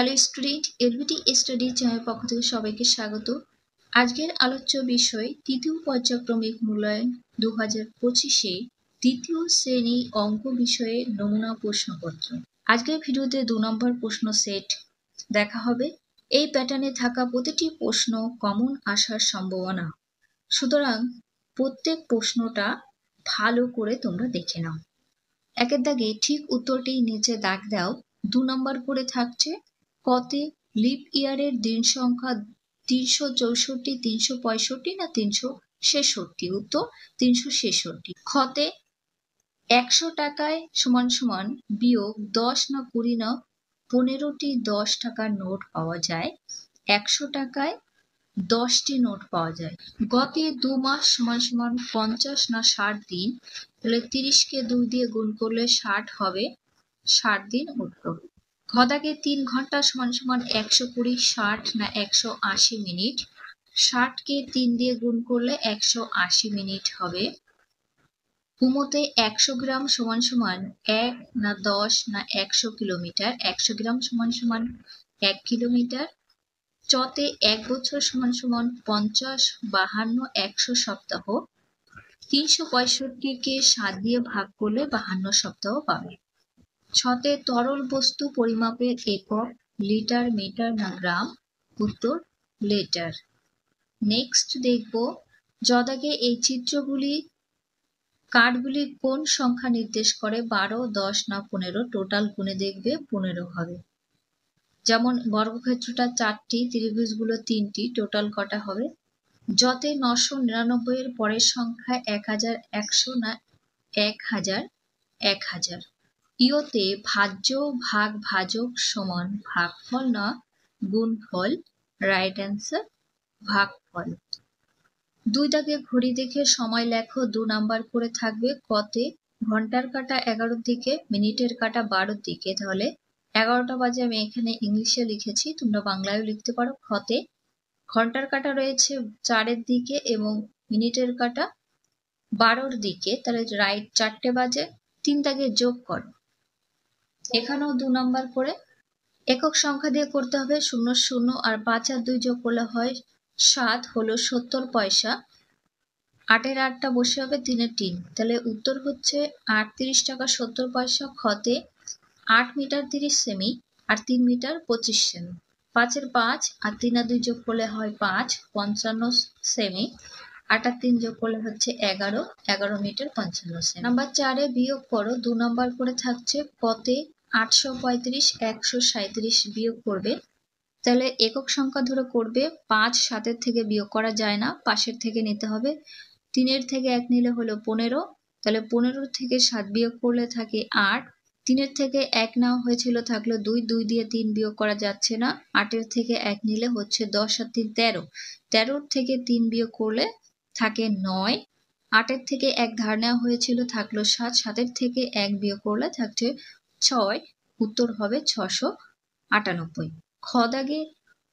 Hello student, LBT study channel পক্ষ থেকে সবাইকে স্বাগত। আজকের আলোচ্য বিষয় তৃতীয় পর্যায়ক্রমিক মূল্যায়ন 2025-এ তৃতীয় শ্রেণী অঙ্ক বিষয়ে নমুনা প্রশ্নপত্র। আজকের ভিডিওতে 2 নম্বর প্রশ্ন সেট দেখা হবে। এই প্যাটার্নে থাকা প্রতিটি প্রশ্ন কমন আসার সম্ভাবনা, সুতরাং প্রত্যেক প্রশ্নটা ভালো করে তোমরা দেখে নাও। একের দাগে ঠিক উত্তরটি নিচে দাগ দাও। 2 নম্বর করে থাকছে কতে লিপ ইয়ারের দিন সংখ্যা 364, 365 না 366? উত্তর 366। খতে 100 টাকায় সমান সমান বিয়োগ 10 না 20 না 15টি 10 টাকার নোট পাওয়া যায়। 100 টাকায় 10টি নোট পাওয়া যায়। গতে 2 মাস সমান সমান 50 না 60 দিন? তাহলে 30কে 2 দিয়ে গুণ করলে 60 হবে, 60 দিন উত্তর। ঘদাকে 3 ঘন্টা সমান সমান 120, 60 না 180 মিনিট? 60কে 3 দিয়ে গুণ করলে 180 মিনিট হবে। উমতে 100 গ্রাম সমান সমান 1 না 10 না 100 কিলোমিটার? 100 গ্রাম সমান সমান 1 কিলোমিটার। চতে 1 বছর সমান সমান 50, 52, 100 সপ্তাহ। 365কে 7 দিয়ে ভাগ করলে 52 সপ্তাহ পাবে। ছতে তরল বস্তু পরিমাপের একক লিটার, মিটার না গ্রাম? উত্তর লিটার। নেক্সট দেখব, যদাগে এই চিত্রগুলি কার্ডগুলি কোন সংখ্যা নির্দেশ করে? 12, 10 না 15? টোটাল গুণে দেখবে 15 হবে। যেমন বর্গক্ষেত্রটা 4টি, ত্রিভুজগুলো 3টি, টোটাল কটা হবে? যতে 999 এর পরের সংখ্যা 1000, 100 না 1000? 1000। ইয়তে ভাজ্য ভাগ ভাজক সমান ভাগফল না গুণফল? রাইট অ্যান্সার ভাগফল। 2 দাগে ঘড়ি দেখে সময় লেখো। 2 নাম্বার করে থাকবে। কতে ঘন্টার কাঁটা 11-র দিকে, মিনিটের কাঁটা 12-র দিকে? তাহলে 11টা বাজে আমি এখানে ইংলিশে লিখেছি, তোমরা বাংলায়ও লিখতে পারো। খতে ঘন্টার কাঁটা রয়েছে 4-এর দিকে এবং মিনিটের কাঁটা 12-র দিকে, তাহলে রাইট 4টে বাজে। 3 দাগে যোগ করো। এখানেও 2 নাম্বার করে একক সংখ্যা দিয়ে করতে হবে। 0, 0 আর 5 আর 2 যোগ করলে হয় 7, হলো 70 পয়সা। 8-এর 8টা বসে হবে, 3-এর 3, তাহলে উত্তর হচ্ছে 38 টাকা 70 পয়সা। খতে 8 মিটার 30 সেমি আর 3 মিটার 25 সেমি। 5-এর 5 আর 3 আর 2 যোগ করলে হয় 5, 55 সেমি। 8 আর 3 যোগ করলে হচ্ছে 11, 11 মিটার 55 সেমি। নাম্বার 4-এ বিয়োগ করো। 2 নাম্বার করে থাকছে কতে 835, 137 বিয়োগ করবে। তাহলে একক সংখ্যা ধরে করবে। 5 7-এর থেকে বিয়োগ করা যায় না, পাশের থেকে নিতে হবে। 3-এর থেকে 1 নিলে হলো 15, তাহলে 15 থেকে 7 বিয়োগ করলে থাকে 8। 3-এর থেকে 1 নেওয়া হয়েছিল, থাকলো 2, 2 দিয়ে 3 বিয়োগ করা যাচ্ছে না। 8-এর থেকে 1 নিলে হচ্ছে 10 আর 3 13, 13-র থেকে 3 বিয়োগ করলে থাকে 9। 8-এর থেকে 1 ধার নেওয়া হয়েছিল, থাকলো 7, 7-এর থেকে 1 বিয়োগ করলে থাকছে 6, উত্তর হবে 698। খ দাগে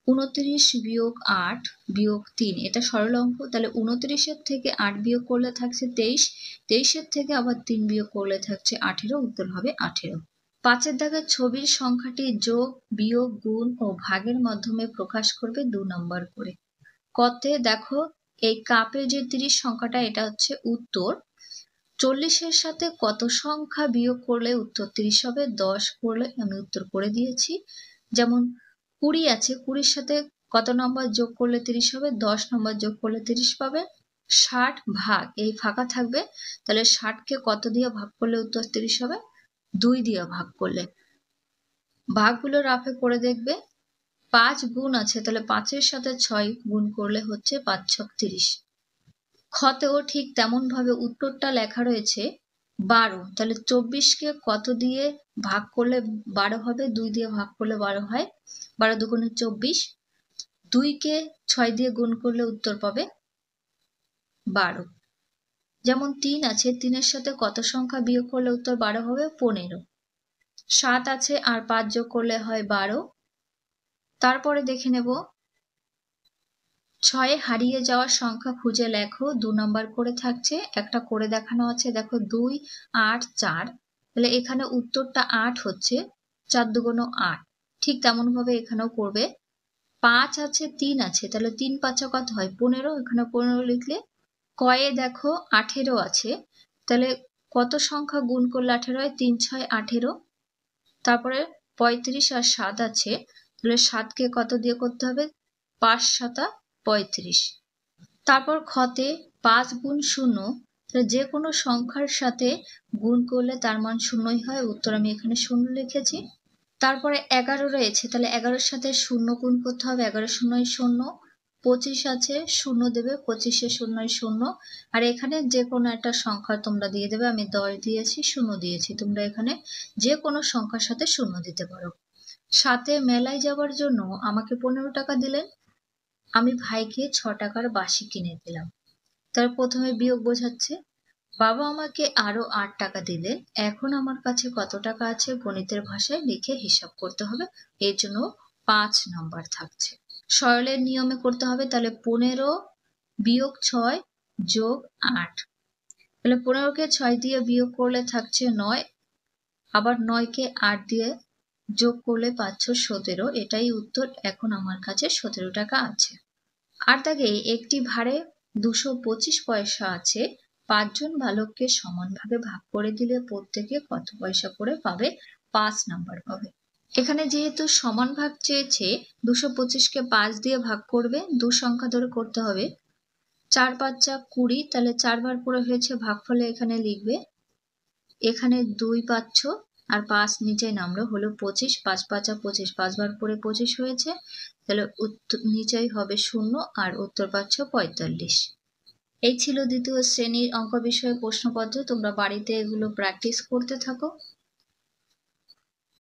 29 বিয়োগ 8 বিয়োগ 3, এটা সরল অঙ্ক। তাহলে 29-এর থেকে 8 বিয়োগ করলে থাকছে 23, 23-এর থেকে আবার 3 বিয়োগ করলে থাকছে 18, উত্তর হবে 18। 5-এর দাগে ছবির সংখ্যাটি যোগ, বিয়োগ, গুণ ও ভাগের মাধ্যমে প্রকাশ করবে 2 নম্বর করে। কতে দেখো এই কাপে যে 30 সংখ্যাটা, এটা হচ্ছে উত্তর। 40-এর সাথে কত সংখ্যা বিয়োগ করলে উত্তর 30 হবে? 10 করলে আমি উত্তর করে দিয়েছি। যেমন 20 আছে, 20-এর সাথে কত নম্বর যোগ করলে 30 হবে? 10 নম্বর যোগ করলে 30 পাবে। 60 ভাগ এই ফাঁকা থাকবে, তাহলে 60কে কত দিয়ে ভাগ করলে উত্তর 30 হবে? 2 দিয়ে ভাগ করলে। ভাগগুলো রাফে করে দেখবে। 5 গুণ আছে, তাহলে 5-এর সাথে 6 গুণ করলে হচ্ছে 5 ছক 30। খতেও ঠিক তেমন ভাবে উত্তরটা লেখা রয়েছে 12, তাহলে 24কে কত দিয়ে ভাগ করলে 12 হবে? 2 দিয়ে ভাগ করলে 12 হয়। 12 দুগুণে 24। 2কে 6 দিয়ে গুণ করলে উত্তর পাবে 12। যেমন 3 আছে, 3-এর সাথে কত সংখ্যা বিয়োগ করলে উত্তর 12 হবে? 15। 7 আছে আর 5 যোগ করলে হয় 12। তারপরে দেখে নেব 6-এ হারিয়ে যাওয়ার সংখ্যা খুঁজে লেখো। 2 নাম্বার করে থাকছে, একটা করে দেখানো আছে। দেখো 2, 8, 4, তাহলে এখানে উত্তরটা 8 হচ্ছে। 4 দুগুণ 8, ঠিক তেমনভাবে এখানেও করবে। 5 আছে, 3 আছে, তাহলে 3 5 কত হয় 15, এখানে 15 লিখলে। কয়ে দেখো 18 আছে, তাহলে কত সংখ্যা গুণ করলে 18 হয়? 3 6 18। তারপরে 35 আর 7 আছে, তাহলে 7কে কত দিয়ে করতে হবে? 5 7 35। তারপর খতে 5 গুণ 0, তাহলে যে কোনো সংখ্যার সাথে গুণ করলে তার মান 0ই হয়, উত্তর আমি এখানে 0 লিখেছি। তারপরে 11 রয়েছে, তাহলে 11-এর সাথে 0 গুণ করতে হবে, 11 0 0। 25 আছে, 0 দেবে, 25-এ 0 0। আর এখানে যে কোনো একটা সংখ্যা তোমরা দিয়ে দেবে, আমি 10 দিয়েছি, 0 দিয়েছি, তোমরা এখানে যে কোনো সংখ্যার সাথে 0 দিতে পারো। সাথে মেলায় যাওয়ার জন্য আমাকে 15 টাকা দিলেন, আমি ভাইকে 6 টাকার বাসি কিনে দিলাম। তার প্রথমে বিয়োগ বোঝাচ্ছে, বাবা আমাকে আরো 8 টাকা দিলেন, এখন আমার কাছে কত টাকা আছে গণিতের ভাষায় লিখে হিসাব করতে হবে, এর জন্য 5 নাম্বার থাকছে। সরলের নিয়মে করতে হবে, তাহলে 15 বিয়োগ 6 যোগ 8, তাহলে 15কে 6 দিয়ে বিয়োগ করলে থাকছে 9, আবার 9কে 8 দিয়ে যোগ করলে পাচ্ছ 17, এটাই উত্তর। এখন আমার কাছে 17 টাকা আছে। আর দাগে একটি ভাড়ে 225 পয়সা আছে, 5 জন বালককে সমানভাবে ভাগ করে দিলে প্রত্যেকে কত পয়সা করে পাবে? 5 নাম্বার পাবে। এখানে যেহেতু সমান ভাগ চেয়েছে, 225কে 5 দিয়ে ভাগ করবে, 2 সংখ্যা ধরে করতে হবে। 4 5 20, তাহলে 4 বার করে হয়েছে, ভাগফলে এখানে লিখবে। এখানে 2 পাচ্ছ আর 5 নিচে নামলো, হলো 25, 5 5 25, 5 বার করে 25 হয়েছে, তাহলে নিচেই হবে 0 আর উত্তর পাচ্ছ 45। এই ছিল দ্বিতীয় শ্রেণীর অঙ্ক বিষয়ে প্রশ্নপত্র। তোমরা বাড়িতে এগুলো প্র্যাকটিস করতে থাকো।